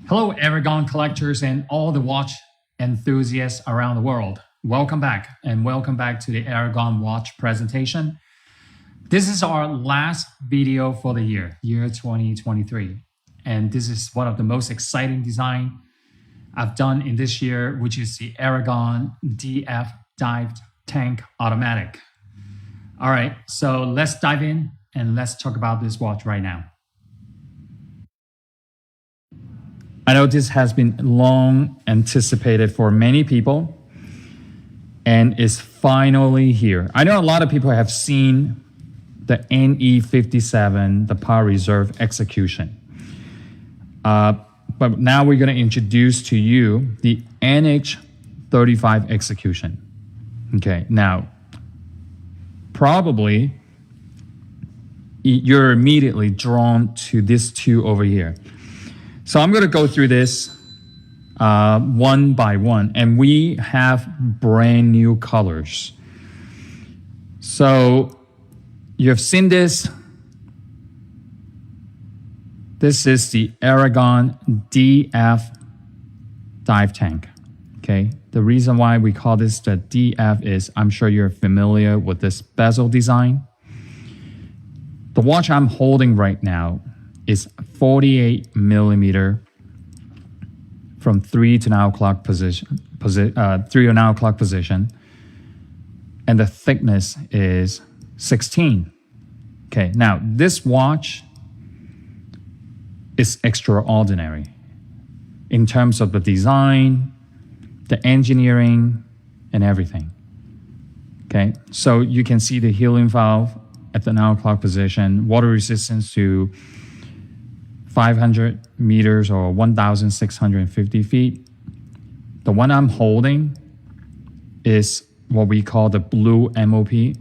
Hello, Aragon collectors and all the watch enthusiasts around the world. Welcome back, and welcome back to the Aragon watch presentation. This is our last video for the year 2023. And this is one of the most exciting design I've done in this year, which is the Aragon DF Divetank Automatic. All right, so let's dive in and let's talk about this watch right now. I know this has been long anticipated for many people and is finally here. I know a lot of people have seen the NE57, the Power Reserve execution. But now we're going to introduce to you the NH35 execution. Okay, now, probably you're immediately drawn to these two over here. So I'm going to go through this one by one, and we have brand new colors. So you've seen this. This is the Aragon DF Divetank. Okay, the reason why we call this the DF is I'm sure you're familiar with this bezel design. The watch I'm holding right now is 48 millimeter from 3 to 9 o'clock position, 3 to 9 o'clock position, and the thickness is 16. Okay, now this watch is extraordinary in terms of the design, the engineering, and everything. Okay, so you can see the helium valve at the 9 o'clock position, water resistance to 500 meters or 1,650 feet. The one I'm holding is what we call the blue MOP.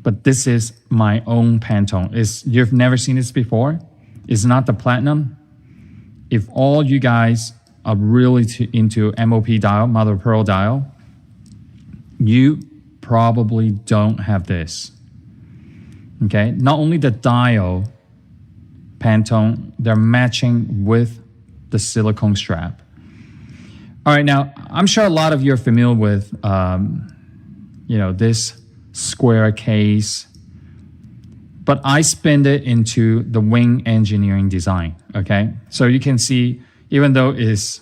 But this is my own Pantone. You've never seen this before. It's not the platinum. If all you guys are really into MOP dial, mother of pearl dial, you probably don't have this. Okay, not only the dial, Pantone, they're matching with the silicone strap. All right, now I'm sure a lot of you are familiar with, this square case, but I spin it into the wing engineering design. Okay, so you can see, even though it's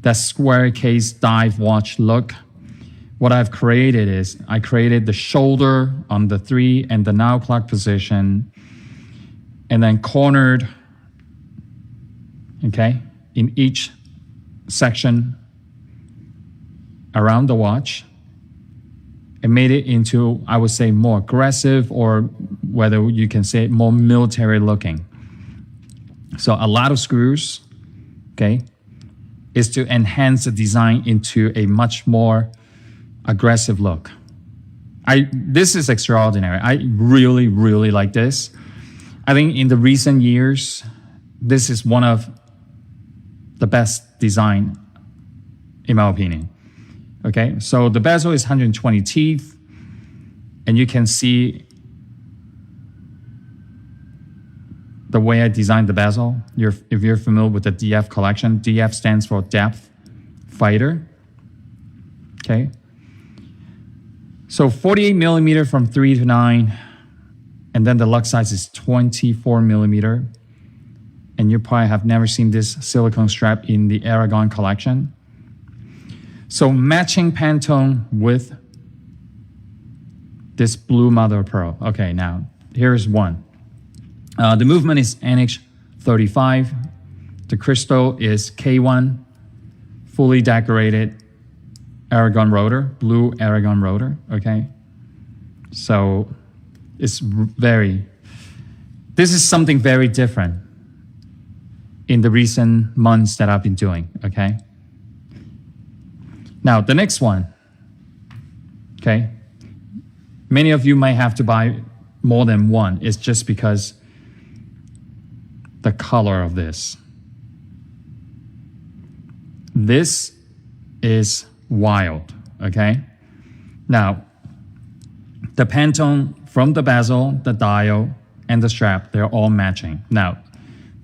that square case dive watch look, what I've created is I created the shoulder on the 3 and the 9 o'clock position, and then cornered, okay, in each section around the watch, and made it into, I would say, more aggressive, or whether you can say more military looking. So a lot of screws, okay, is to enhance the design into a much more aggressive look. This is extraordinary. I really, really like this. I think in the recent years, this is one of the best design, in my opinion. Okay, so the bezel is 120 teeth, and you can see the way I designed the bezel. If you're familiar with the DF collection, DF stands for Depth Fighter. Okay, so 48 millimeter from 3 to 9. And then the lux size is 24 millimeter. And you probably have never seen this silicone strap in the Aragon collection. So matching Pantone with this blue mother of pearl. Okay, now here's one. The movement is NH35. The crystal is K1, fully decorated Aragon rotor, blue Aragon rotor, okay? So it's very this is something very different in the recent months that I've been doing, okay? Now, the next one, okay? Many of you might have to buy more than one. It's just because the color of this. This is wild, okay? Now, the Pantone from the bezel, the dial, and the strap, they're all matching. Now,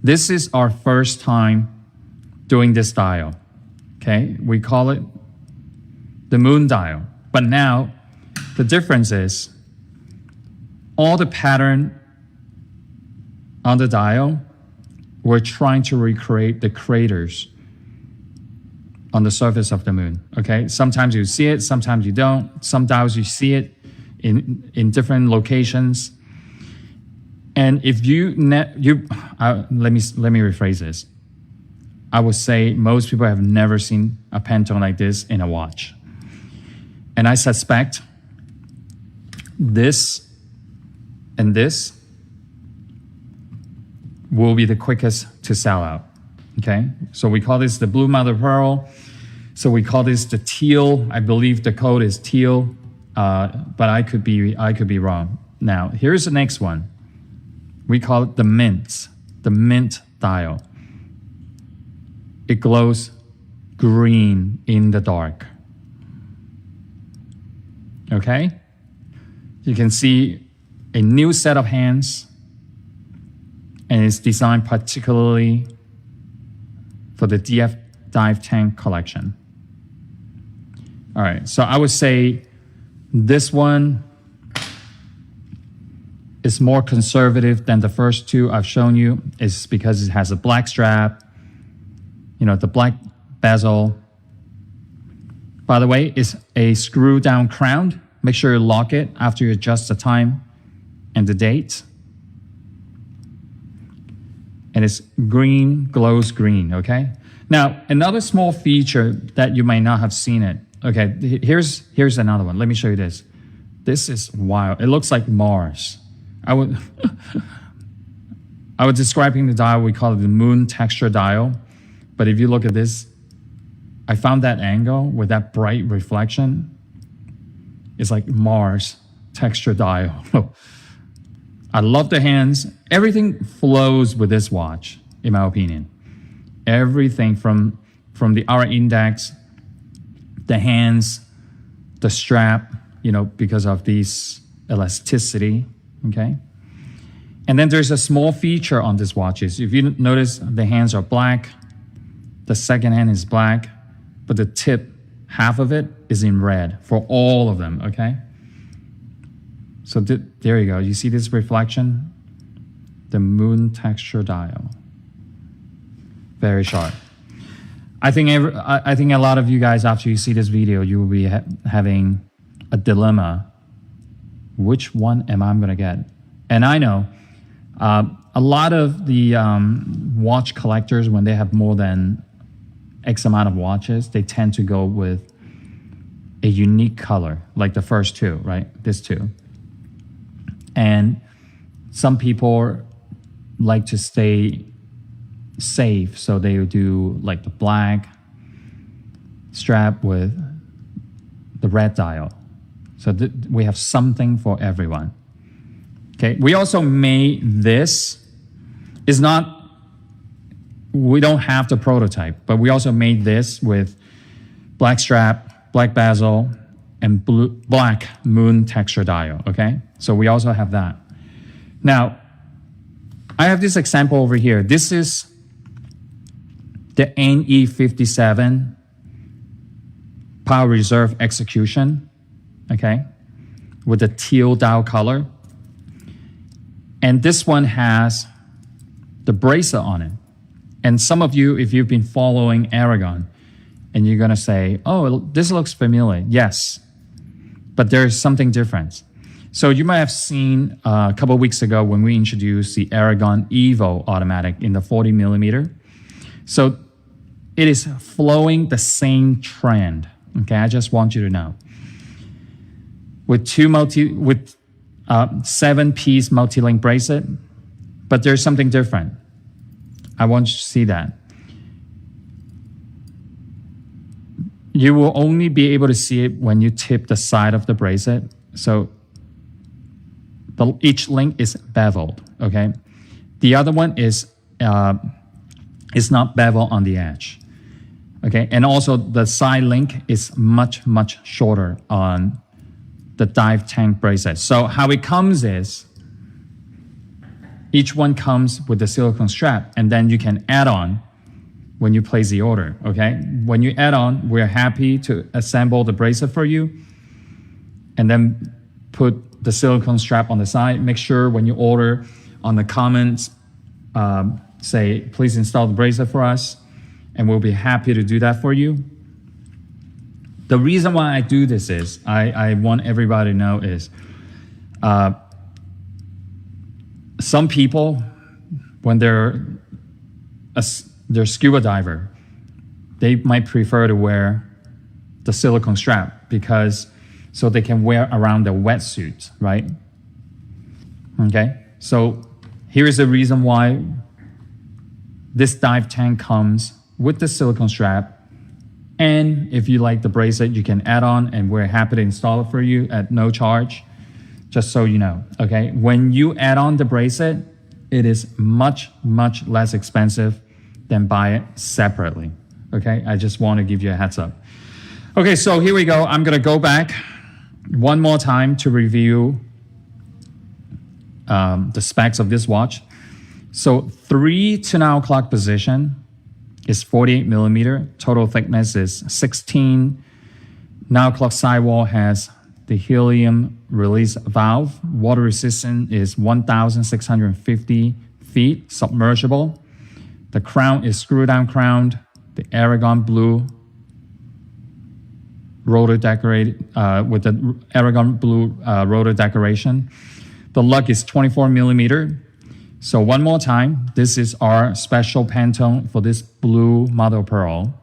this is our first time doing this dial, okay? We call it the moon dial. But now, the difference is all the pattern on the dial, we're trying to recreate the craters on the surface of the moon, okay? Sometimes you see it, sometimes you don't. Some dials you see it in different locations. And if let me rephrase this. I would say most people have never seen a Pantone like this in a watch. And I suspect this and this will be the quickest to sell out, okay? So we call this the blue mother of pearl. So we call this the teal. I believe the code is teal, but I could be wrong. Now, here's the next one. We call it the mint dial. It glows green in the dark. Okay? You can see a new set of hands, and it's designed particularly for the Divetank collection. All right, so I would say this one is more conservative than the first two I've shown you. It's because it has a black strap, you know, the black bezel. By the way, it's a screw down crown. Make sure you lock it after you adjust the time and the date. And it's green, glows green, okay? Now, another small feature that you might not have seen it. Okay, here's another one. Let me show you this. This is wild. It looks like Mars. I was describing the dial, we call it the moon texture dial. But if you look at this, I found that angle with that bright reflection. It's like Mars texture dial. I love the hands. Everything flows with this watch, in my opinion. Everything from the hour index, the hands, the strap, you know, because of this elasticity, okay? And then there's a small feature on these watches. If you notice, the hands are black, the second hand is black, but the tip, half of it is in red for all of them, okay? So there you go. You see this reflection? The moon texture dial. Very sharp. I think a lot of you guys, after you see this video, you will be having a dilemma. Which one am I going to get? And I know a lot of the watch collectors, when they have more than X amount of watches, they tend to go with a unique color, like the first two, right? This two. And some people like to stay safe, so they do like the black strap with the red dial. So we have something for everyone. Okay, we also made this. It's not, we don't have the prototype, but we also made this with black strap, black bezel, and black moon texture dial, okay? So we also have that. Now, I have this example over here. This is the NE57 power reserve execution, okay, with the teal dial color. And this one has the bracelet on it. And some of you, if you've been following Aragon, and you're gonna say, oh, this looks familiar. Yes, but there's something different. So you might have seen a couple of weeks ago when we introduced the Aragon Evo automatic in the 40 millimeter. So it is following the same trend. Okay, I just want you to know. With 7-piece multi-link bracelet, But there's something different. I want you to see that. You will only be able to see it when you tip the side of the bracelet. So each link is beveled, okay? The other one is not beveled on the edge, okay? And also the side link is much, much shorter on the Divetank bracelet. So how it comes is, each one comes with the silicone strap, and then you can add on when you place the order, okay? When you add on, we're happy to assemble the bracelet for you and then put the silicone strap on the side. Make sure when you order on the comments, say, please install the bracelet for us, and we'll be happy to do that for you. The reason why I do this is, I want everybody to know is, some people, when they're scuba diver, they might prefer to wear the silicone strap because so they can wear around their wetsuit, right? Okay, so here's the reason why this Divetank comes with the silicone strap. And if you like the bracelet, you can add on, and we're happy to install it for you at no charge. Just so you know, okay? When you add on the bracelet, it is much, much less expensive than buy it separately, okay? I just want to give you a heads up. Okay, so here we go. I'm gonna go back one more time to review the specs of this watch. So 3 to 9 o'clock position is 48 millimeter. Total thickness is 16. 9 o'clock sidewall has the helium release valve. Water resistance is 1,650 feet, submersible. The crown is screw down crown. The Aragon blue rotor decorated with the Aragon blue rotor decoration. The lug is 24 millimeter. So one more time, this is our special Pantone for this blue mother of pearl,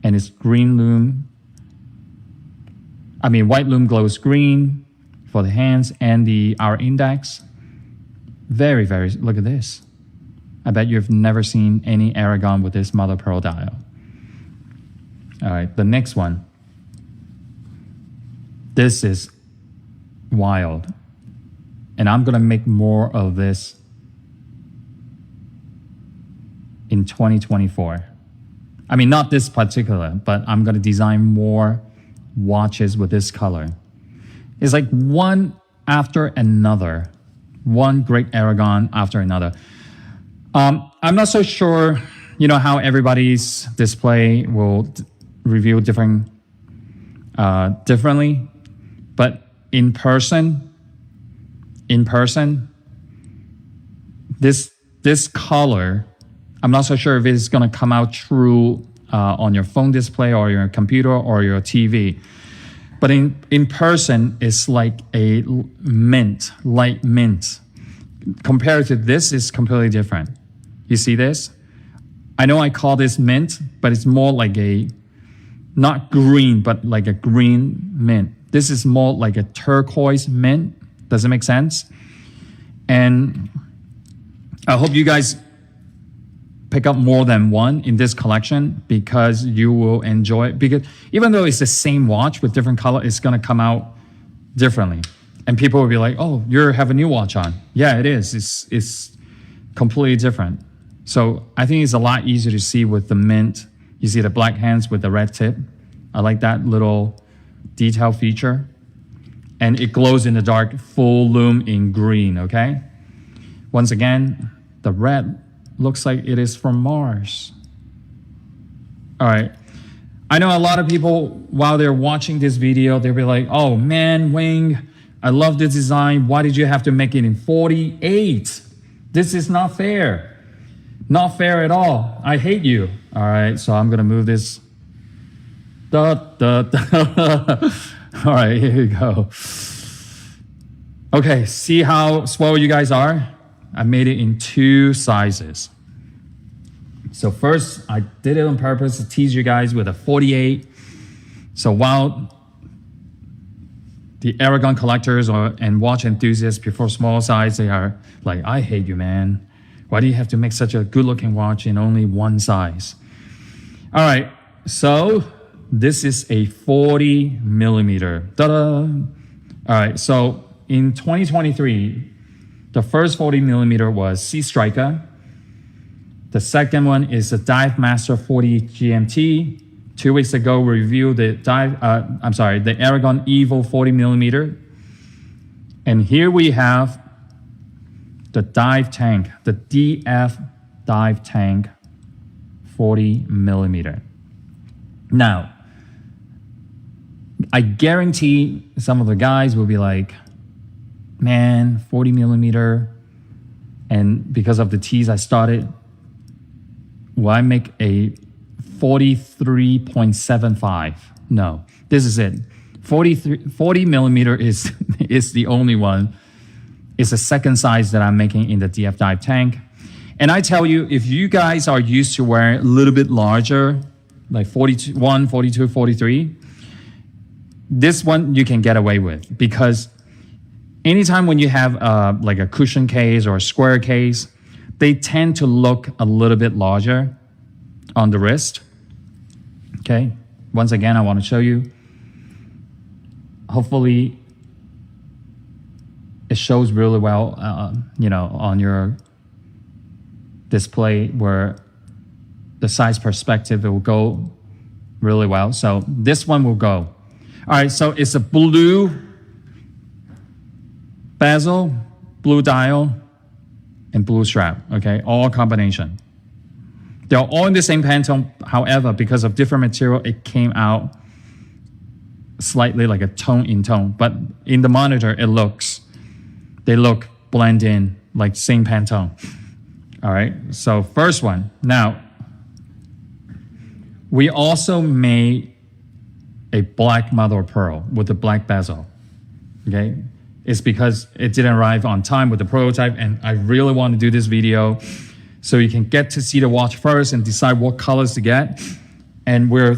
and it's green lume. White lume glows green for the hands and the hour index. Very, very, look at this. I bet you've never seen any Aragon with this mother of pearl dial. All right, the next one. This is wild. And I'm gonna make more of this in 2024. Not this particular, but I'm gonna design more watches with this color. It's like one after another, one great Aragon after another. I'm not so sure, how everybody's display will reveal differently, but in person, this color, I'm not so sure if it's gonna come out true on your phone display or your computer or your TV. But in person, it's like a mint, light mint. Compared to this, it's completely different. You see this? I know I call this mint, but it's more like not green, but like a green mint. This is more like a turquoise mint. Does it make sense? And I hope you guys pick up more than one in this collection because you will enjoy it. Because even though it's the same watch with different color, it's gonna come out differently. And people will be like, oh, you have a new watch on. Yeah, it is. It's completely different. So I think it's a lot easier to see with the mint. You see the black hands with the red tip. I like that little detail feature. And it glows in the dark, full lume in green, okay? Once again, the red looks like it is from Mars. All right. I know a lot of people, while they're watching this video, they'll be like, oh man, Wing, I love this design. Why did you have to make it in 48? This is not fair. Not fair at all. I hate you. All right, so I'm gonna move this. All right, here we go. Okay, see how swell you guys are? I made it in 2 sizes. So first, I did it on purpose to tease you guys with a 48. So while the Aragon collectors and watch enthusiasts before small size, they are like, I hate you, man. Why do you have to make such a good-looking watch in only one size? All right, so this is a 40 millimeter. Ta-da! All right, so in 2023, the first 40 millimeter was Sea Striker. The second one is the Dive Master 40 GMT. 2 weeks ago, we reviewed the the Aragon Evo 40 millimeter. And here we have the Divetank, the DF Divetank 40 millimeter. Now, I guarantee some of the guys will be like, man, 40 millimeter. And because of the tease I started, will I make a 43.75? No, this is it. 40 millimeter is the only one. It's the second size that I'm making in the DF Divetank. And I tell you, if you guys are used to wearing a little bit larger, like 41, 42, 43, this one you can get away with, because anytime when you have like a cushion case or a square case, they tend to look a little bit larger on the wrist. Okay, once again, I want to show you. Hopefully, it shows really well, on your display where the size perspective, it will go really well. So this one will go. All right, so it's a blue bezel, blue dial, and blue strap, okay? All combination. They're all in the same Pantone. However, because of different material, it came out slightly like a tone in tone. But in the monitor, they look blend in like same Pantone. All right, so first one. Now, we also made a black mother of pearl with the black bezel, okay? It's because it didn't arrive on time with the prototype, and I really want to do this video so you can get to see the watch first and decide what colors to get. And we're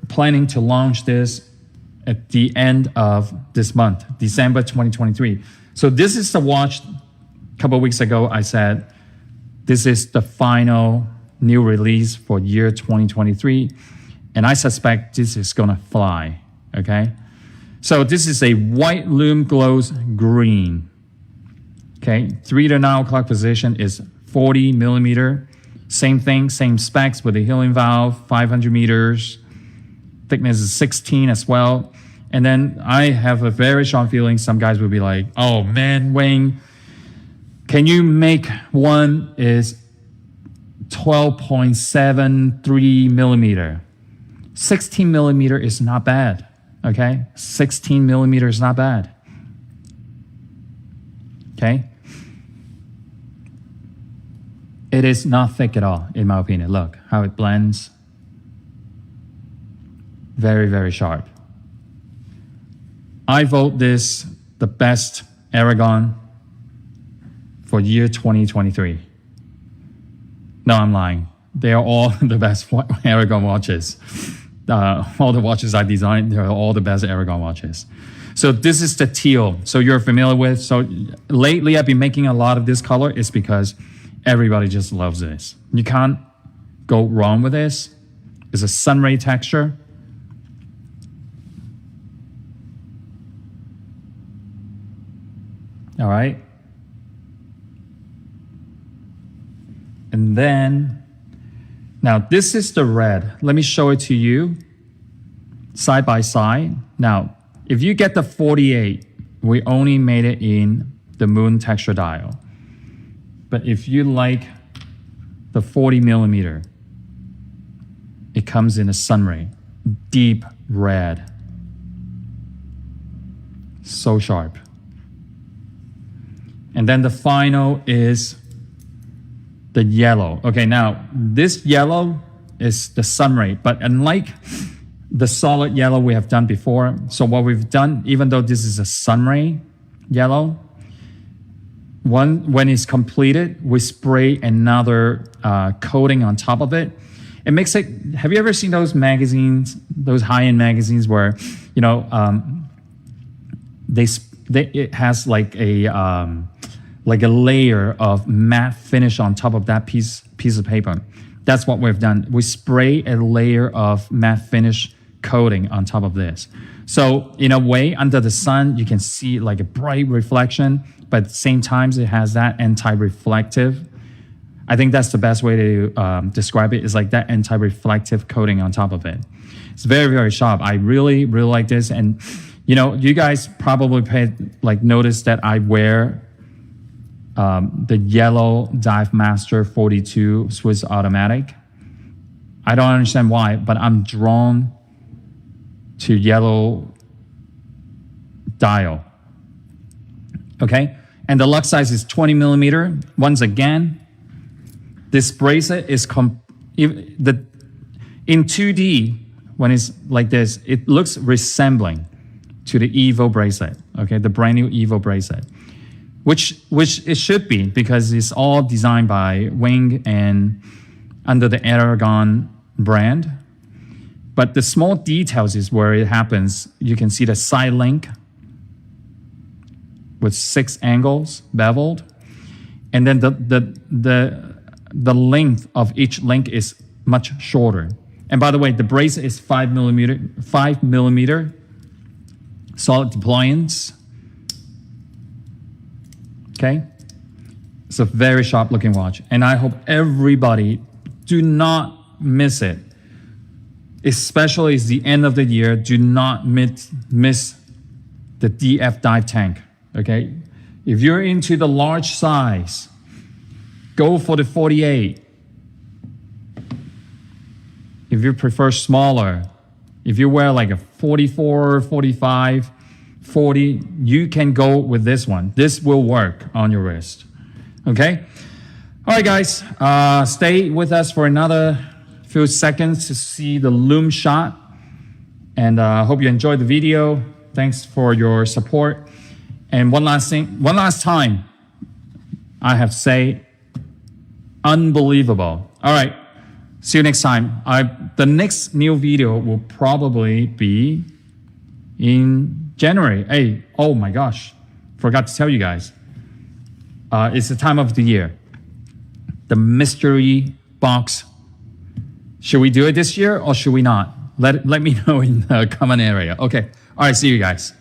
planning to launch this at the end of this month, December 2023. So this is the watch. A couple of weeks ago, I said, this is the final new release for year 2023. And I suspect this is gonna fly, okay? So this is a white lume glows green, okay? 3 to 9 o'clock position is 40 millimeter. Same thing, same specs with the helium valve, 500 meters. Thickness is 16 as well. And then I have a very strong feeling some guys will be like, oh man, Wayne, can you make one is 12.73 millimeter? 16 millimeter is not bad, okay? 16 millimeter is not bad, okay? It is not thick at all, in my opinion. Look how it blends. Very, very sharp. I vote this the best Aragon for year 2023. No, I'm lying. They are all the best Aragon watches. All the watches I designed, they're all the best Aragon watches. So this is the teal. So you're familiar with. So lately I've been making a lot of this color. It's because everybody just loves this. You can't go wrong with this. It's a sunray texture. All right. And then, now this is the red. Let me show it to you side by side. Now, if you get the 48, we only made it in the moon texture dial. But if you like the 40 millimeter, it comes in a sunray, deep red. So sharp. And then the final is the yellow. Okay, now this yellow is the sunray, but unlike the solid yellow we have done before, so what we've done, even though this is a sunray yellow, when it's completed, we spray another coating on top of it. It makes it, have you ever seen those magazines, those high-end magazines where, it has like a layer of matte finish on top of that piece of paper. That's what we've done. We spray a layer of matte finish coating on top of this. So in a way, under the sun, you can see like a bright reflection, but at the same time, it has that anti-reflective. I think that's the best way to describe it, is like that anti-reflective coating on top of it. It's very, very sharp. I really, really like this. And, you know, you guys probably notice that I wear the yellow Dive Master 42 Swiss Automatic. I don't understand why, but I'm drawn to yellow dial. Okay, and the lux size is 20 millimeter. Once again, this bracelet is in 2D, when it's like this, it looks resembling to the Evo bracelet. Okay, the brand new Evo bracelet, which it should be, because it's all designed by Wing and under the Aragon brand. But the small details is where it happens. You can see the side link with 6 angles beveled, and then the length of each link is much shorter. And by the way, the bracelet is 5 millimeter solid deployance. Okay, it's a very sharp looking watch, and I hope everybody do not miss it. Especially it's the end of the year, do not miss the DF Divetank. Okay, if you're into the large size, go for the 48. If you prefer smaller, if you wear like a 44, 45, 40, you can go with this one. This will work on your wrist. Okay, all right, guys, stay with us for another few seconds to see the loom shot, and hope you enjoyed the video. Thanks for your support. And one last time, I have to say, unbelievable. All right, see you next time. The next new video will probably be in January. Hey, oh my gosh, forgot to tell you guys. It's the time of the year. The mystery box. Should we do it this year or should we not? Let me know in the comment area. Okay. All right. See you guys.